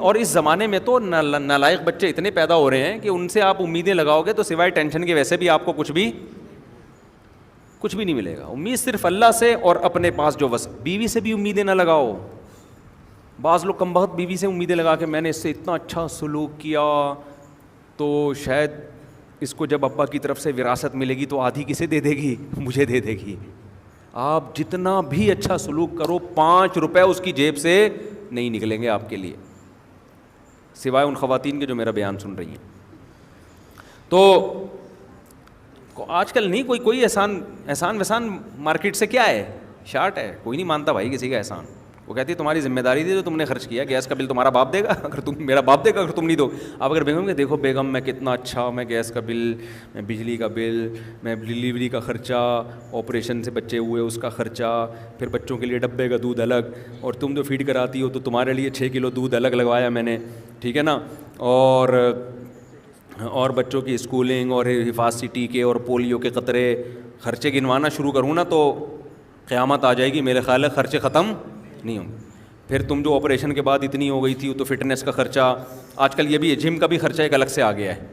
اور اس زمانے میں تو نالائق بچے اتنے پیدا ہو رہے ہیں کہ ان سے آپ امیدیں لگاؤ گے تو سوائے ٹینشن کے ویسے بھی آپ کو کچھ بھی نہیں ملے گا. امید صرف اللہ سے اور اپنے پاس جو بس. بیوی سے بھی امیدیں نہ لگاؤ. بعض لوگ کم بخت بیوی سے امیدیں لگا کے میں نے اس سے اتنا اچھا سلوک کیا تو شاید اس کو جب ابا کی طرف سے وراثت ملے گی تو آدھی کسے دے دے گی؟ مجھے دے دے گی. آپ جتنا بھی اچھا سلوک کرو 5 روپے اس کی جیب سے نہیں نکلیں گے آپ کے لیے, سوائے ان خواتین کے جو میرا بیان سن رہی ہیں. تو آج کل نہیں کوئی احسان وحسان مارکیٹ سے کیا ہے, شارٹ ہے. کوئی نہیں مانتا بھائی کسی کا احسان. وہ کہتی ہے تمہاری ذمہ داری تھی جو تم نے خرچ کیا, گیس کا بل تمہارا باپ دے گا اگر تم, میرا باپ دے گا اگر تم نہیں دو. آپ اگر بیگم کہ دیکھو بیگم میں کتنا اچھا, میں گیس کا بل, میں بجلی کا بل, میں ڈلیوری کا خرچہ, آپریشن سے بچے ہوئے اس کا خرچہ, پھر بچوں کے لیے ڈبے کا دودھ الگ, اور تم جو فیڈ کراتی ہو تو تمہارے لیے 6 کلو دودھ الگ لگوایا میں نے, ٹھیک ہے نا, اور بچوں کی اسکولنگ اور حفاظتی ٹیکے اور پولیو کے قطرے, خرچے گنوانا شروع کروں نا تو قیامت آ جائے گی میرے خیال ہے, خرچے ختم نہیں ہوں. پھر تم جو آپریشن کے بعد اتنی ہو گئی تھی تو فٹنس کا خرچہ, آج کل یہ بھی ہے جم کا بھی خرچہ ایک الگ سے آ گیا ہے.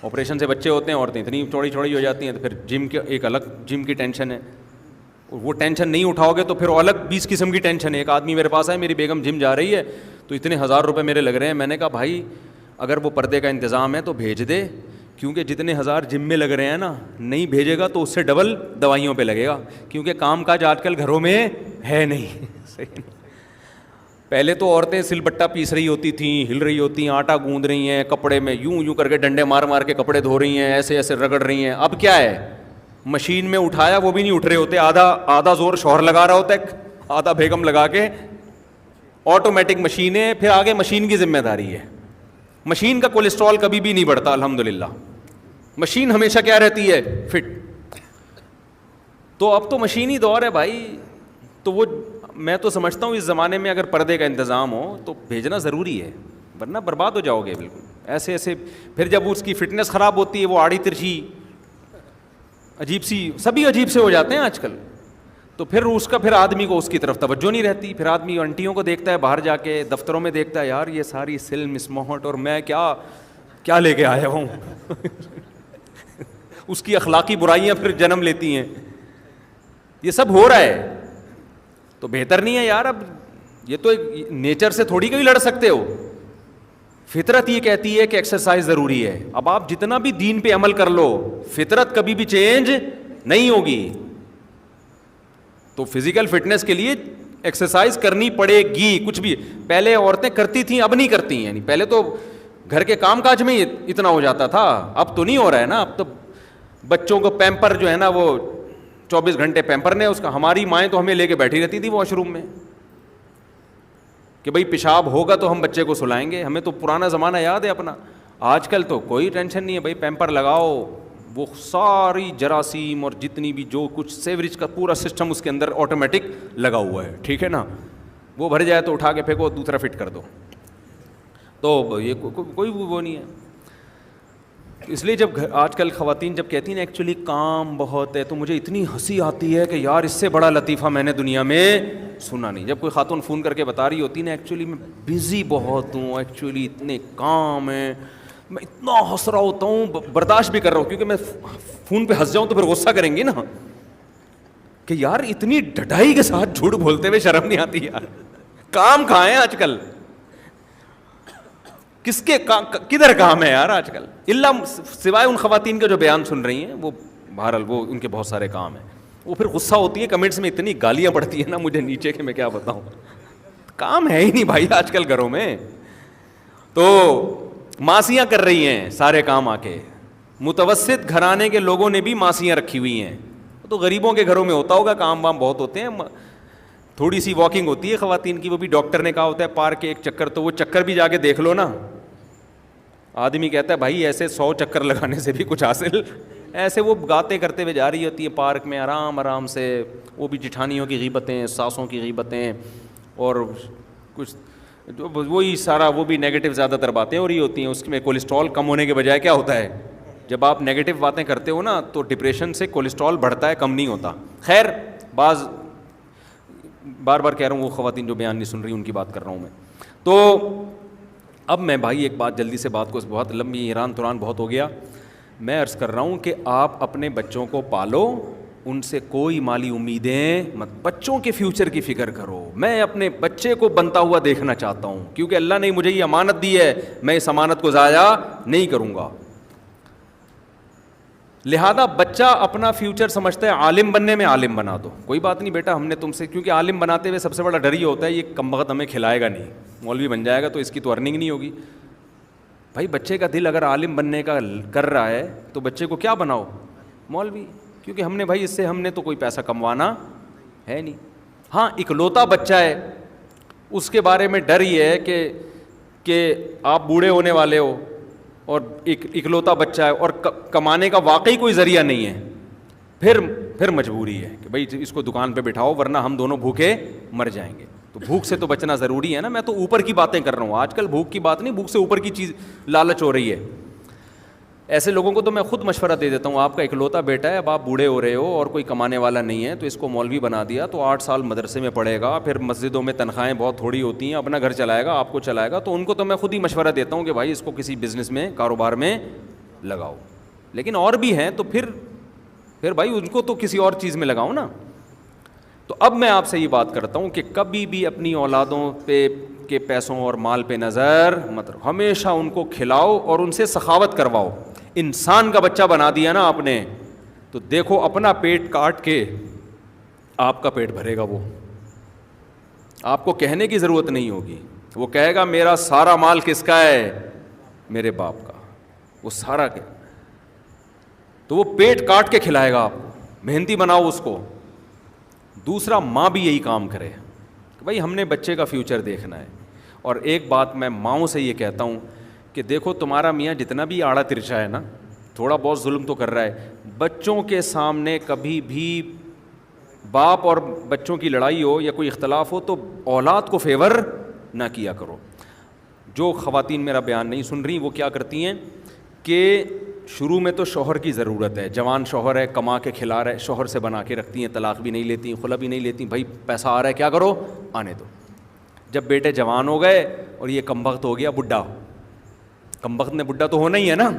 آپریشن سے بچے ہوتے ہیں, عورتیں اتنی چوڑی ہو جاتی ہیں تو پھر جم کے ایک الگ جم کی ٹینشن ہے. وہ ٹینشن نہیں اٹھاؤ گے تو پھر الگ 20 قسم کی ٹینشن ہے. ایک آدمی میرے پاس ہے, میری بیگم جم جا رہی ہے تو اتنے 1000 روپے میرے لگ رہے ہیں. میں نے کہا بھائی اگر وہ پردے کا انتظام ہے تو بھیج دے, کیونکہ جتنے 1000 جم میں لگ رہے ہیں نا, نہیں بھیجے گا تو اس سے ڈبل دوائیوں پہ لگے گا, کیونکہ کام کاج آج کل گھروں میں ہے نہیں. پہلے تو عورتیں سل بٹا پیس رہی ہوتی تھیں, ہل رہی ہوتی ہیں, آٹا گوندھ رہی ہیں, کپڑے میں یوں کر کے ڈنڈے مار مار کے کپڑے دھو رہی ہیں, ایسے رگڑ رہی ہیں. اب کیا ہے, مشین میں اٹھایا وہ بھی نہیں اٹھ رہے ہوتے, آدھا زور شوہر لگا رہا ہوتا ہے, آدھا بیگم لگا کے, آٹومیٹک مشینیں, پھر آگے مشین کی ذمہ داری ہے. مشین کا کولیسٹرول کبھی بھی نہیں بڑھتا الحمدللہ, مشین ہمیشہ کیا رہتی ہے, فٹ. تو اب تو مشینی دور ہے بھائی. تو وہ میں تو سمجھتا ہوں اس زمانے میں اگر پردے کا انتظام ہو تو بھیجنا ضروری ہے, ورنہ برباد ہو جاؤ گے بالکل ایسے. پھر جب اس کی فٹنس خراب ہوتی ہے, وہ آڑی ترچھی عجیب سی, سبھی عجیب سے ہو جاتے ہیں آج کل, تو پھر اس کا پھر آدمی کو اس کی طرف توجہ نہیں رہتی. پھر آدمی انٹیوں کو دیکھتا ہے باہر جا کے, دفتروں میں دیکھتا ہے یار یہ ساری سلم اسموہٹ اور میں کیا لے کے آیا ہوں. اس کی اخلاقی برائیاں پھر جنم لیتی ہیں. یہ سب ہو رہا ہے تو بہتر نہیں ہے یار. اب یہ تو ایک نیچر سے تھوڑی کوئی لڑ سکتے ہو, فطرت یہ کہتی ہے کہ ایکسرسائز ضروری ہے. اب آپ جتنا بھی دین پہ عمل کر لو, فطرت کبھی بھی چینج نہیں ہوگی. تو فزیکل فٹنس کے لیے ایکسرسائز کرنی پڑے گی. کچھ بھی پہلے عورتیں کرتی تھیں, اب نہیں کرتی. یعنی پہلے تو گھر کے کام کاج میں اتنا ہو جاتا تھا, اب تو نہیں ہو رہا ہے نا. اب تو بچوں کو پیمپر جو ہے نا, وہ 24 گھنٹے پیمپر نے اس کا. ہماری مائیں تو ہمیں لے کے بیٹھی رہتی تھی واش روم میں کہ بھائی پیشاب ہوگا تو ہم بچے کو سلائیں گے. ہمیں تو پرانا زمانہ یاد ہے اپنا. آج کل تو کوئی ٹینشن نہیں ہے بھائی, پیمپر لگاؤ, وہ ساری جراثیم اور جتنی بھی جو کچھ سیوریج کا پورا سسٹم اس کے اندر آٹومیٹک لگا ہوا ہے, ٹھیک ہے نا. وہ بھر جائے تو اٹھا کے پھینکو, دوسرا فٹ کر دو. تو یہ کوئی وہ نہیں ہے. اس لیے جب آج کل خواتین جب کہتی ہیں ایکچولی کام بہت ہے, تو مجھے اتنی ہنسی آتی ہے کہ یار اس سے بڑا لطیفہ میں نے دنیا میں سنا نہیں. جب کوئی خاتون فون کر کے بتا رہی ہوتی نا ایکچولی میں بزی بہت ہوں, ایکچولی اتنے کام ہیں, میں اتنا ہنس رہا ہوتا ہوں, برداشت بھی کر رہا ہوں, کیونکہ میں فون پہ ہنس جاؤں تو پھر غصہ کریں گی نا کہ یار اتنی ڈھٹائی کے ساتھ جھوٹ بولتے ہوئے شرم نہیں آتی یار. کام کہاں ہے آج کل, کس کے کدھر کام ہے یار آج کل, اللہ سوائے ان خواتین کے جو بیان سن رہی ہیں, وہ بہرحال وہ ان کے بہت سارے کام ہیں. وہ پھر غصہ ہوتی ہے, کمنٹس میں اتنی گالیاں پڑتی ہیں نا مجھے نیچے کہ میں کیا بتاؤں. کام ہے ہی نہیں بھائی آج کل گھروں میں, تو ماسیاں کر رہی ہیں سارے کام آ کے. متوسط گھرانے کے لوگوں نے بھی ماسیاں رکھی ہوئی ہیں. تو غریبوں کے گھروں میں ہوتا ہوگا, کام وام بہت ہوتے ہیں. تھوڑی سی واکنگ ہوتی ہے خواتین کی, وہ بھی ڈاکٹر نے کہا ہوتا ہے پارک کے ایک چکر, تو وہ چکر بھی جا کے دیکھ لو نا. آدمی کہتا ہے بھائی ایسے 100 چکر لگانے سے بھی کچھ حاصل. ایسے وہ گاتے کرتے ہوئے جا رہی ہوتی ہے پارک میں آرام سے. وہ بھی جٹھانیوں کی غیبتیں, ساسوں کی غیبتیں, اور کچھ وہی سارا, وہ بھی نیگیٹو زیادہ تر باتیں ہو رہی ہوتی ہیں. اس میں کولیسٹرول کم ہونے کے بجائے کیا ہوتا ہے, جب آپ نیگیٹو باتیں کرتے ہو نا تو ڈپریشن سے کولیسٹرول بڑھتا ہے, کم نہیں ہوتا. خیر بار بار کہہ رہا ہوں, وہ خواتین جو بیان نہیں سن رہی ان کی بات کر رہا ہوں میں. تو اب میں بھائی ایک بات جلدی سے بات کو بہت لمبی ایران تران بہت ہو گیا، میں عرض کر رہا ہوں کہ آپ اپنے بچوں کو پالو، ان سے کوئی مالی امیدیں مت، بچوں کے فیوچر کی فکر کرو. میں اپنے بچے کو بنتا ہوا دیکھنا چاہتا ہوں کیونکہ اللہ نے مجھے یہ امانت دی ہے، میں اس امانت کو ضائع نہیں کروں گا. لہذا بچہ اپنا فیوچر سمجھتا ہے عالم بننے میں، عالم بنا دو، کوئی بات نہیں بیٹا ہم نے تم سے، کیونکہ عالم بناتے ہوئے سب سے بڑا ڈر یہ ہوتا ہے یہ کمبخت ہمیں کھلائے گا نہیں، مولوی بن جائے گا تو اس کی تو ارننگ نہیں ہوگی. بھائی بچے کا دل اگر عالم بننے کا کر رہا ہے تو بچے کو کیا بناؤ؟ مولوی، کیونکہ ہم نے بھائی اس سے ہم نے تو کوئی پیسہ کموانا ہے نہیں. ہاں اکلوتا بچہ ہے، اس کے بارے میں ڈر یہ ہے کہ آپ بوڑھے ہونے والے ہو اور اکلوتا بچہ ہے اور کمانے کا واقعی کوئی ذریعہ نہیں ہے، پھر مجبوری ہے کہ بھائی اس کو دکان پہ بٹھاؤ ورنہ ہم دونوں بھوکے مر جائیں گے. تو بھوک سے تو بچنا ضروری ہے نا. میں تو اوپر کی باتیں کر رہا ہوں، آج کل بھوک کی بات نہیں، بھوک سے اوپر کی چیز لالچ ہو رہی ہے. ایسے لوگوں کو تو میں خود مشورہ دے دیتا ہوں، آپ کا اکلوتا بیٹا ہے، اب آپ بوڑھے ہو رہے ہو اور کوئی کمانے والا نہیں ہے تو اس کو مولوی بنا دیا تو 8 سال مدرسے میں پڑھے گا، پھر مسجدوں میں تنخواہیں بہت تھوڑی ہوتی ہیں، اپنا گھر چلائے گا، آپ کو چلائے گا. تو ان کو تو میں خود ہی مشورہ دیتا ہوں کہ بھائی اس کو کسی بزنس میں، کاروبار میں لگاؤ. لیکن اور بھی ہیں تو پھر بھائی ان کو تو کسی اور چیز میں لگاؤ نا. تو اب میں آپ سے یہ بات کرتا ہوں کہ کبھی بھی اپنی اولادوں پہ کے پیسوں اور مال پہ نظر مت رکھو، ہمیشہ ان کو کھلاؤ اور ان سے سخاوت کرواؤ. انسان کا بچہ بنا دیا نا آپ نے تو دیکھو اپنا پیٹ کاٹ کے آپ کا پیٹ بھرے گا. وہ آپ کو کہنے کی ضرورت نہیں ہوگی، وہ کہے گا میرا سارا مال کس کا ہے؟ میرے باپ کا. وہ سارا کیا تو وہ پیٹ کاٹ کے کھلائے گا آپ کو. محنتی بناؤ اس کو. دوسرا، ماں بھی یہی کام کرے کہ بھائی ہم نے بچے کا فیوچر دیکھنا ہے. اور ایک بات میں ماؤں سے یہ کہتا ہوں کہ دیکھو تمہارا میاں جتنا بھی آڑا ترچا ہے نا، تھوڑا بہت ظلم تو کر رہا ہے، بچوں کے سامنے کبھی بھی باپ اور بچوں کی لڑائی ہو یا کوئی اختلاف ہو تو اولاد کو فیور نہ کیا کرو. جو خواتین میرا بیان نہیں سن رہی وہ کیا کرتی ہیں کہ شروع میں تو شوہر کی ضرورت ہے، جوان شوہر ہے، کما کے کھلا رہا ہے، شوہر سے بنا کے رکھتی ہیں، طلاق بھی نہیں لیتی، خلا بھی نہیں لیتی، بھائی پیسہ آ رہا ہے کیا کرو آنے دو. جب بیٹے جوان ہو گئے اور یہ کمبخت ہو گیا بڈھا، کمبخت نے بڈھا تو ہونا ہی ہے نا